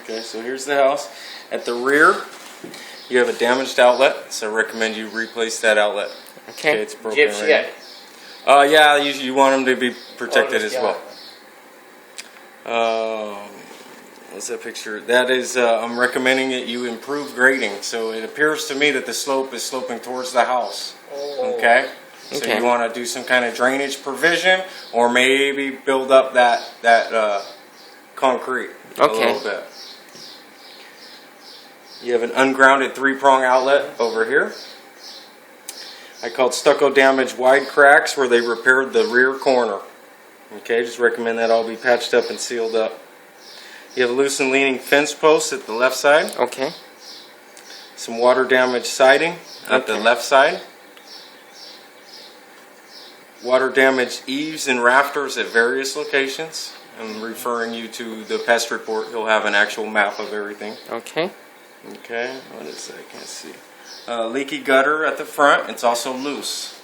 Okay, so here's the house. At the rear, you have a damaged outlet, so I recommend you replace that outlet. Okay. It's broken right. Yeah, you want them to be protected as well. What's that picture? That is, I'm recommending that you improve grading. So it appears to me that the slope is sloping towards the house. Okay? So you want to do some kind of drainage provision, or maybe build up that concrete a little bit. You have an ungrounded 3-prong outlet over here. I called stucco damage wide cracks where they repaired the rear corner. Okay, just recommend that all be patched up and sealed up. You have a loose and leaning fence post at the left side. Okay. Some water damage siding at the left side. Water damage eaves and rafters at various locations. I'm referring you to the pest report. He'll have an actual map of everything. Okay. Okay, what is that? I can't see. Leaky gutter at the front. It's also loose.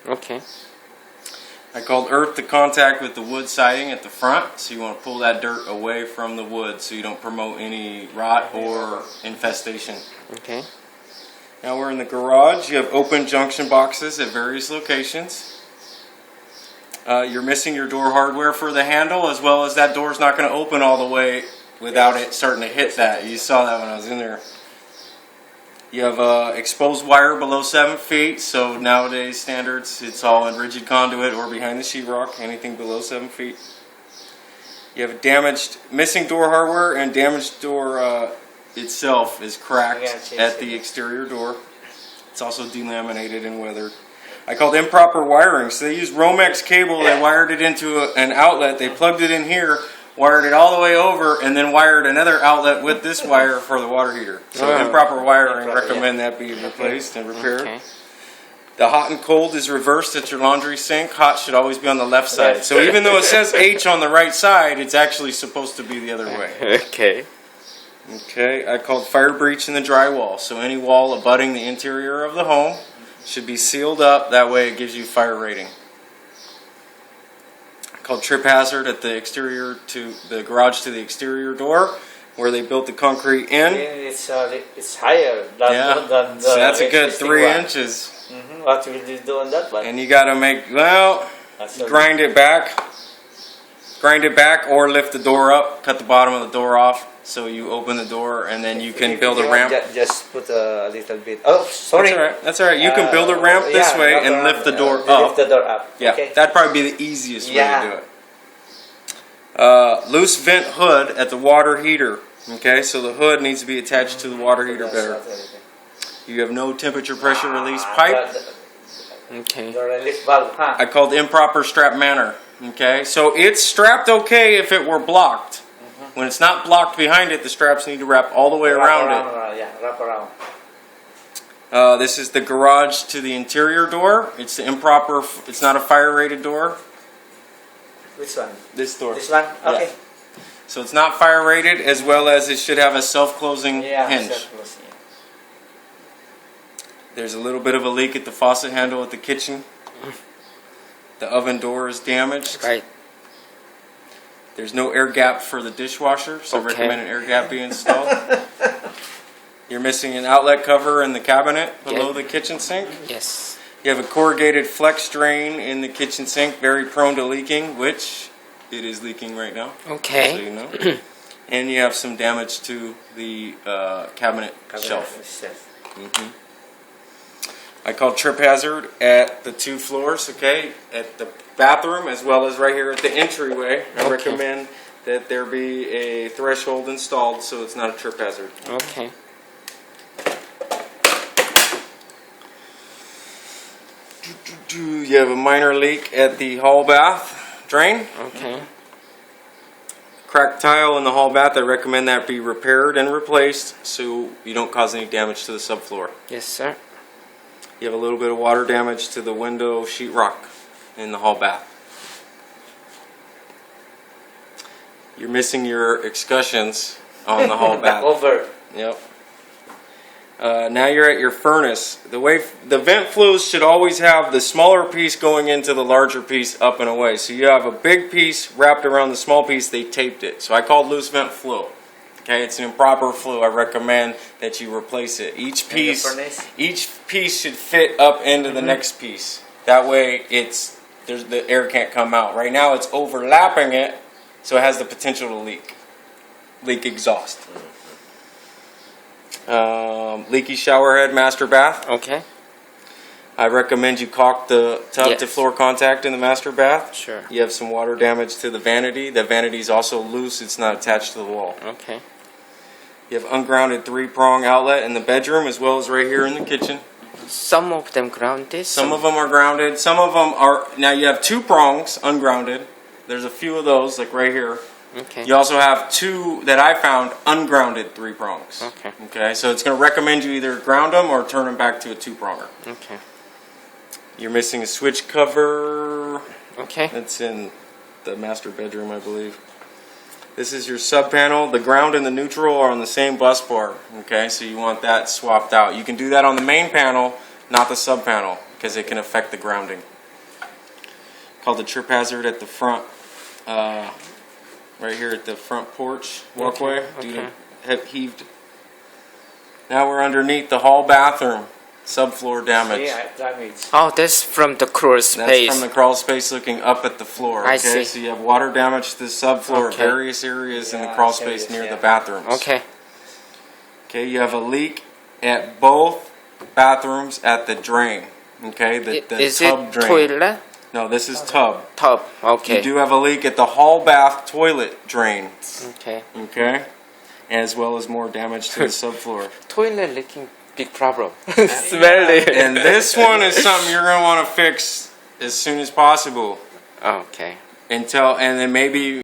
Okay. I called earth to contact with the wood siding at the front, so you want to pull that dirt away from the wood so you don't promote any rot or infestation. Okay. Now we're in the garage. You have open junction boxes at various locations. You're missing your door hardware for the handle, as well as that door's not going to open all the way without it starting to hit that. You saw that when I was in there. You have exposed wire below 7 feet, so nowadays standards, it's all in rigid conduit or behind the sheetrock, anything below 7 feet. You have a missing door hardware, and damaged door itself is cracked at the exterior door. It's also delaminated and weathered. I called improper wiring. So they used Romex cable, they wired it into an outlet, they plugged it in here, wired it all the way over, and then wired another outlet with this wire for the water heater. So improper wiring, recommend that be replaced and repaired. Okay. The hot and cold is reversed at your laundry sink. Hot should always be on the left side. So even though it says H on the right side, it's actually supposed to be the other way. Okay. Okay, I called fire breach in the drywall. So any wall abutting the interior of the home should be sealed up. That way it gives you fire rating. Called trip hazard at the exterior to the garage to the exterior door, where they built the concrete in. It's higher than the so that's a good 3 inches. What will you do on that one? And you got to make grind it back, or lift the door up, cut the bottom of the door off, so you open the door, and then you can build a ramp. Just put a little bit. Oh, sorry. That's all right. You can build a ramp this way and lift the door up. Lift the door up. Yeah, okay. That'd probably be the easiest way to do it. Loose vent hood at the water heater. Okay, so the hood needs to be attached to the water heater better. You have no temperature pressure release pipe. Okay. I called improper strap manner. Okay, so it's strapped okay if it were blocked. When it's not blocked behind it, the straps need to wrap all the way around it. Wrap around. This is the garage to the interior door. It's the improper. It's not a fire rated door. Which one? This door. This one. Okay. Yeah. So it's not fire rated, as well as it should have a self-closing hinge. Self-closing. There's a little bit of a leak at the faucet handle at the kitchen. The oven door is damaged. Right. There's no air gap for the dishwasher, so I recommend an air gap be installed. You're missing an outlet cover in the cabinet below the kitchen sink. Yes. You have a corrugated flex drain in the kitchen sink, very prone to leaking, which it is leaking right now. Okay. So you know. And you have some damage to the cabinet shelf. I called trip hazard at the 2 floors, okay, at the bathroom as well as right here at the entryway. I recommend that there be a threshold installed so it's not a trip hazard. Okay. You have a minor leak at the hall bath drain. Okay. Cracked tile in the hall bath. I recommend that be repaired and replaced so you don't cause any damage to the subfloor. Yes, sir. You have a little bit of water damage to the window sheetrock in the hall bath. You're missing your excussions on the hall bath. Over. Yep. Now you're at your furnace. The vent flues should always have the smaller piece going into the larger piece up and away. So you have a big piece wrapped around the small piece. They taped it. So I called loose vent flue. Okay, it's an improper flue. I recommend that you replace it. Each piece should fit up into the next piece. That way, the air can't come out. Right now, it's overlapping it, so it has the potential to leak exhaust. Leaky shower head, master bath. Okay. I recommend you caulk the tub to floor contact in the master bath. Sure. You have some water damage to the vanity. The vanity is also loose. It's not attached to the wall. Okay. You have ungrounded 3-prong outlet in the bedroom as well as right here in the kitchen. Some of them grounded. Some of them are grounded. Some of them are... Now you have 2 prongs ungrounded. There's a few of those like right here. Okay. You also have 2 that I found ungrounded 3 prongs. Okay. Okay, so it's going to recommend you either ground them or turn them back to a 2-pronger. Okay. You're missing a switch cover. Okay. That's in the master bedroom, I believe. This is your sub panel. The ground and the neutral are on the same bus bar. Okay, so you want that swapped out. You can do that on the main panel, not the sub panel, because it can affect the grounding. Called the trip hazard at the front, right here at the front porch walkway. Okay. Heaved. Now we're underneath the hall bathroom. Subfloor damage. Damage. Oh, that's from the crawl space. That's from the crawl space looking up at the floor. Okay, I see. so you have water damage to the subfloor, Okay. various areas in the crawl space near the bathrooms. Okay. Okay, you have a leak at both bathrooms at the drain. Okay, the Is tub it drain. toilet? No, this is tub. Tub. Okay. You do have a leak at the hall bath toilet drain. Okay. Okay, as well as more damage to the subfloor. Toilet leaking, big problem. Smelly. And this one is something you're going to want to fix as soon as possible. Okay. And then maybe